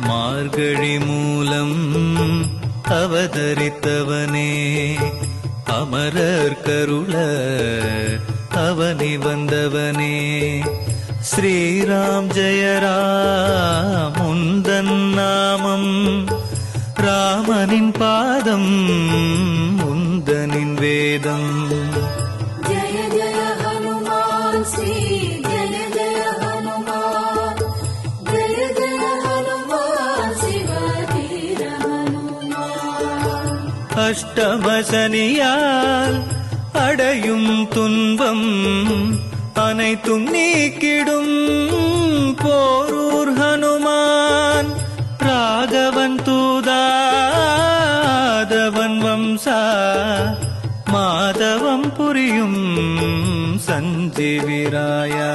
மார்கழி மூலம் அவதரித்தவனே அமரர் கருள அவனி வந்தவனே ஸ்ரீராம் ஜெயராம் உந்தன் நாமம் ராமனின் பாதம் உந்தனின் வேதம் ஜய ஜய ஹனுமான் ஸ்ரீ ஜய ஜய ஹனுமான் ஜய ஜய ஹனுமான் சிவதீர ஹனுமான் அஷ்டமசனியால் அடையும் துன்பம் அனைத்தும் நீக்கிடும் போரூர் ஹனுமான் ராகவன் தூதாதவன் வம்சா மாதவம் புரியும் சஞ்சீவிராயா